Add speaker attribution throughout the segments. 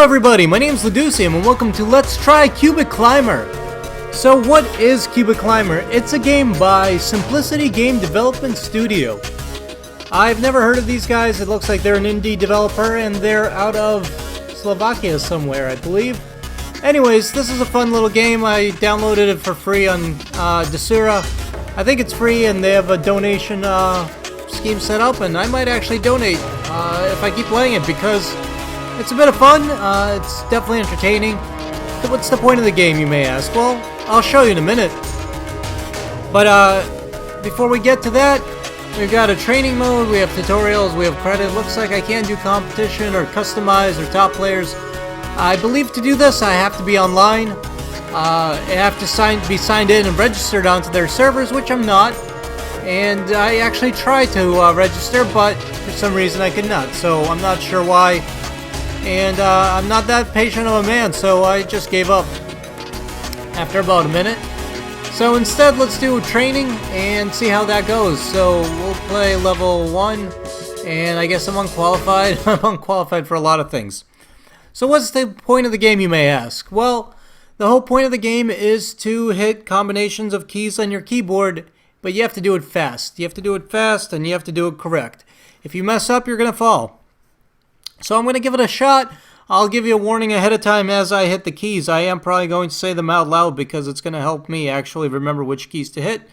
Speaker 1: everybody, my name is Leducium and welcome to Let's Try Cubic Climber. So what is Cubic Climber? It's a game by Simplicity Game Development Studio. I've never heard of these guys. It looks like they're an indie developer and they're out of Slovakia somewhere, I believe. Anyways, this is a fun little game. I downloaded it for free on Desura. I think it's free and they have a donation scheme set up, and I might actually donate if I keep playing it because it's a bit of fun. It's definitely entertaining. So what's the point of the game, you may ask? Well, I'll show you in a minute. But before we get to that, we've got a training mode, we have tutorials, we have credit. Looks like I can do competition or customize or top players. I believe to do this I have to be online. I have to be signed in and registered onto their servers, which I'm not. And I actually tried to register, but for some reason I could not. So I'm not sure why. And I'm not that patient of a man, so I just gave up after about a minute. So instead, let's do training and see how that goes. So we'll play level 1, and I guess I'm unqualified. I'm unqualified for a lot of things. So what's the point of the game, you may ask? Well, the whole point of the game is to hit combinations of keys on your keyboard, but you have to do it fast. You have to do it fast, and you have to do it correct. If you mess up, you're going to fall. So I'm going to give it a shot. I'll give you a warning ahead of time as I hit the keys. I am probably going to say them out loud because it's going to help me actually remember which keys to hit,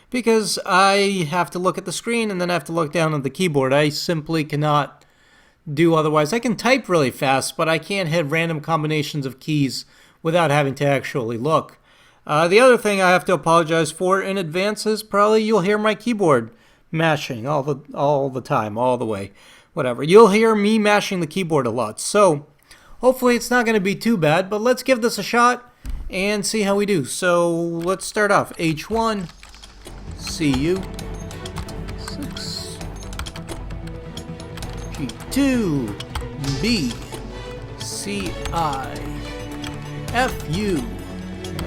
Speaker 1: because I have to look at the screen and then I have to look down at the keyboard. I simply cannot do otherwise. I can type really fast, but I can't hit random combinations of keys without having to actually look. The other thing I have to apologize for in advance is probably you'll hear my keyboard mashing all the time, all the way. Whatever. You'll hear me mashing the keyboard a lot. So hopefully it's not going to be too bad, but let's give this a shot and see how we do. So let's start off. H1, CU, 6, G2, B, CI, FU,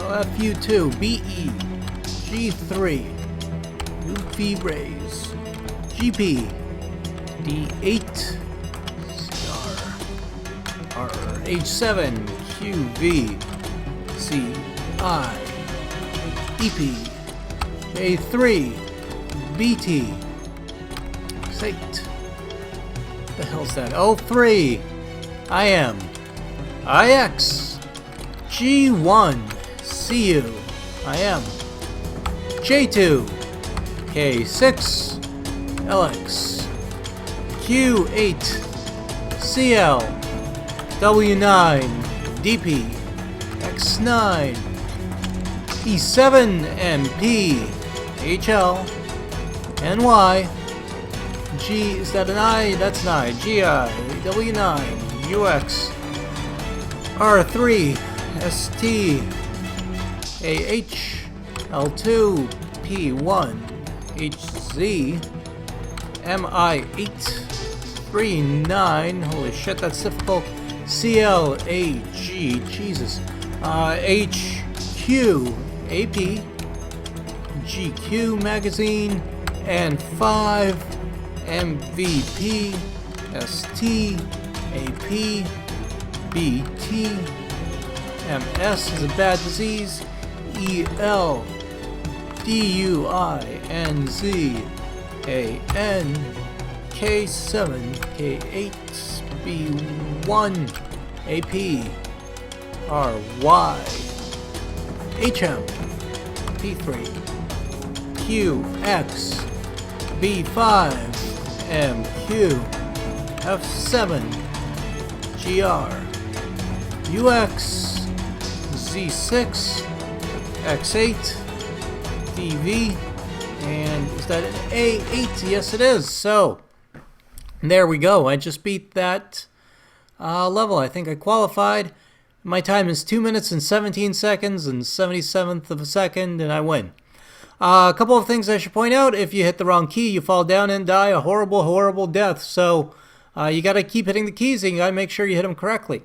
Speaker 1: FU2, BE, G3, UV rays, GP, D8, star, R, H7, QV, CI, EP, A3, BT, X8, the hell's that? O3, IM, IX, G1, CU, IM, J2, K6, LX, Q8, CL, W9, DP, X9, E7, MP, HL, NY, G, is that an I? That's an I, GI, W9, UX, R3, ST, AH, L2, P1, HZ, MI8, 39, holy shit, that's difficult. CLAG, Jesus. HQ, AP, GQ magazine, and 5, MVP, ST, AP, BT, MS is a bad disease, EL, DUINZ, AN, K7, K8, B1, AP, RY, HM, P3, QX, B5, MQ, F7, GR, UX, Z6, X8, DV, and is that an A8? Yes, it is. So there we go. I just beat that level. I think I qualified. My time is 2 minutes and 17 seconds and 77th of a second, and I win. A couple of things I should point out. If you hit the wrong key, you fall down and die a horrible, horrible death. So you got to keep hitting the keys, and you got to make sure you hit them correctly.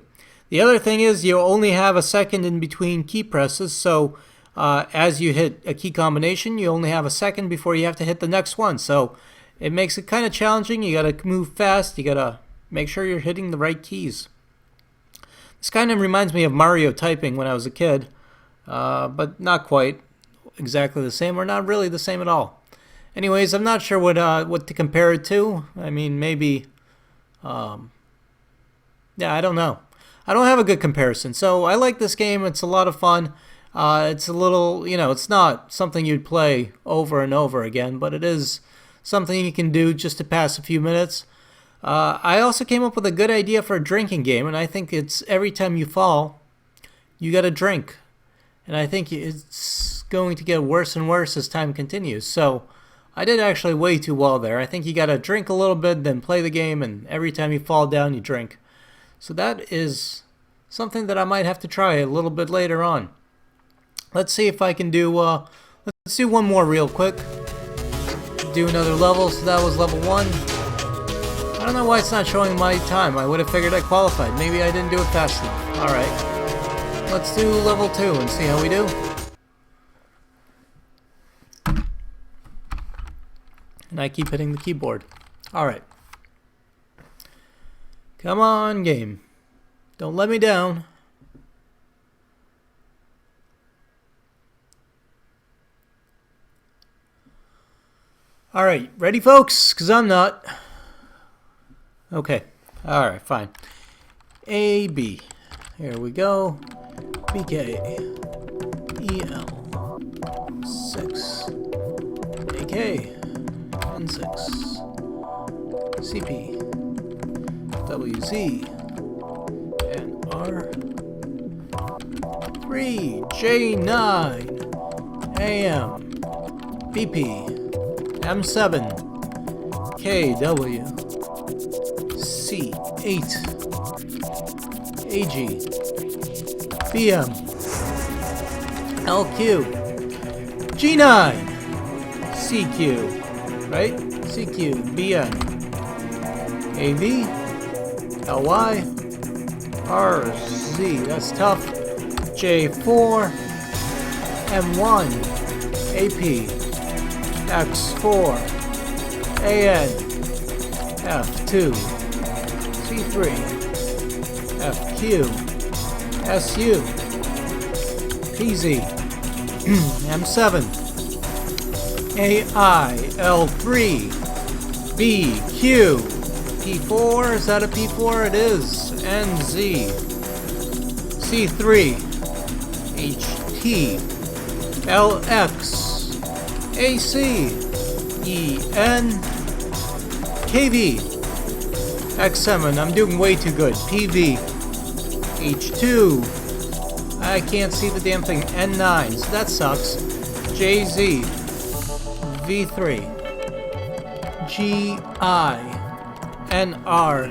Speaker 1: The other thing is you only have a second in between key presses. So as you hit a key combination, you only have a second before you have to hit the next one. So it makes it kind of challenging. You got to move fast. You got to make sure you're hitting the right keys. This kind of reminds me of Mario typing when I was a kid, but not quite exactly the same, or not really the same at all. Anyways, I'm not sure what to compare it to. I mean, maybe, yeah, I don't know. I don't have a good comparison. So I like this game. It's a lot of fun. It's a little, it's not something you'd play over and over again, but it is something you can do just to pass a few minutes. I also came up with a good idea for a drinking game, and I think it's every time you fall, you got to drink. And I think it's going to get worse and worse as time continues. So I did actually way too well there. I think you got to drink a little bit, then play the game, and every time you fall down, you drink. So that is something that I might have to try a little bit later on. Let's see if I can do, let's do one more real quick. Do another level, so that was level 1. I don't know why it's not showing my time. I would have figured I qualified. Maybe I didn't do it fast enough. Alright. Let's do level 2 and see how we do. And I keep hitting the keyboard. Alright. Come on, game. Don't let me down. Alright, ready folks? Because I'm not. Okay. Alright, fine. A, B. Here we go. BK. EL. 6. AK. N6. CP. WZ. And R. 3. J9. AM. BP. M7. KW. C8. AG. BM. LQ. G9. CQ. Right? CQ. BN. AV. LY. RZ. That's tough. J4. M1. AP. X4. AN. F2. C3. FQ. SU. PZ. M7. AI. L3. BQ. P4. Is that a P4? It is. NZ. C3. HT. LX. AC. EN. KV. X7. I'm doing way too good. PV. H2. I can't see the damn thing. N9. So that sucks. JZ. V3. GI. NR.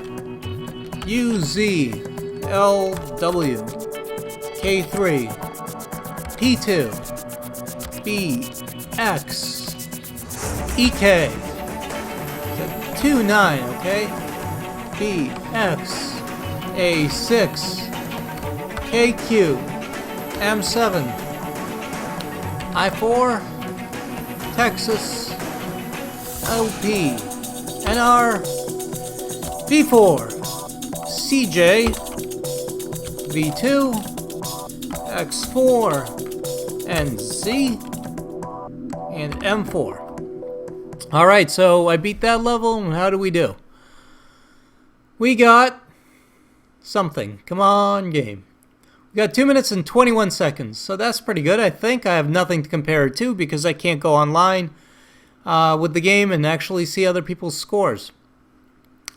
Speaker 1: UZ. LW. K3. P2. BX. EK. 29, okay? BX. A6. KQ. M7. I4. Texas. LP. NR. V4. CJ. V2. X4. NZ. And M4. Alright, so I beat that level, and how do we do? We got something. Come on, game. We got 2 minutes and 21 seconds, so that's pretty good, I think. I have nothing to compare it to because I can't go online with the game and actually see other people's scores.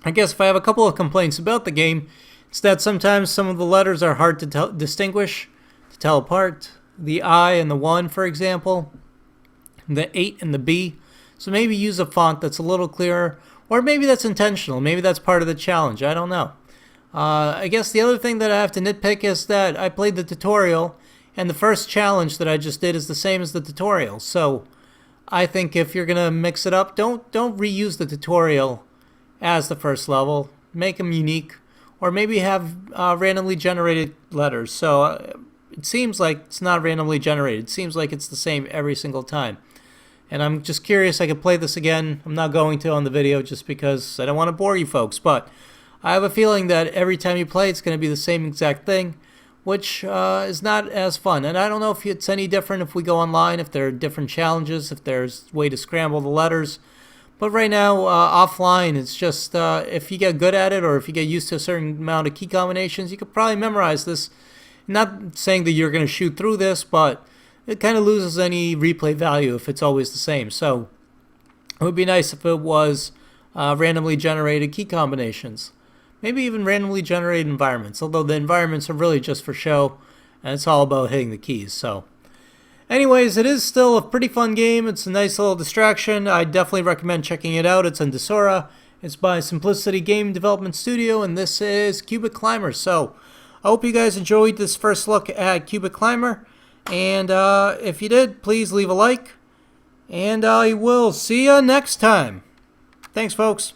Speaker 1: I guess if I have a couple of complaints about the game, it's that sometimes some of the letters are hard to distinguish, to tell apart. The I and the 1, for example. The 8 and the B. So maybe use a font that's a little clearer, or maybe that's intentional. Maybe that's part of the challenge. I don't know. I guess the other thing that I have to nitpick is that I played the tutorial, and the first challenge that I just did is the same as the tutorial. So I think if you're gonna mix it up, don't reuse the tutorial as the first level. Make them unique, or maybe have randomly generated letters. So it seems like it's not randomly generated. It seems like it's the same every single time. And I'm just curious, I could play this again. I'm not going to on the video just because I don't want to bore you folks. But I have a feeling that every time you play, it's going to be the same exact thing, which is not as fun. And I don't know if it's any different if we go online, if there are different challenges, if there's a way to scramble the letters. But right now, offline, it's just if you get good at it or if you get used to a certain amount of key combinations, you could probably memorize this. Not saying that you're going to shoot through this, but it kind of loses any replay value if it's always the same. So it would be nice if it was randomly generated key combinations. Maybe even randomly generated environments, although the environments are really just for show, and it's all about hitting the keys. So anyways, it is still a pretty fun game. It's a nice little distraction. I definitely recommend checking it out. It's on Desura. It's by Simplicity Game Development Studio, and this is Cubic Climber. So I hope you guys enjoyed this first look at Cubic Climber, and if you did, please leave a like, and I will see you next time. Thanks, folks.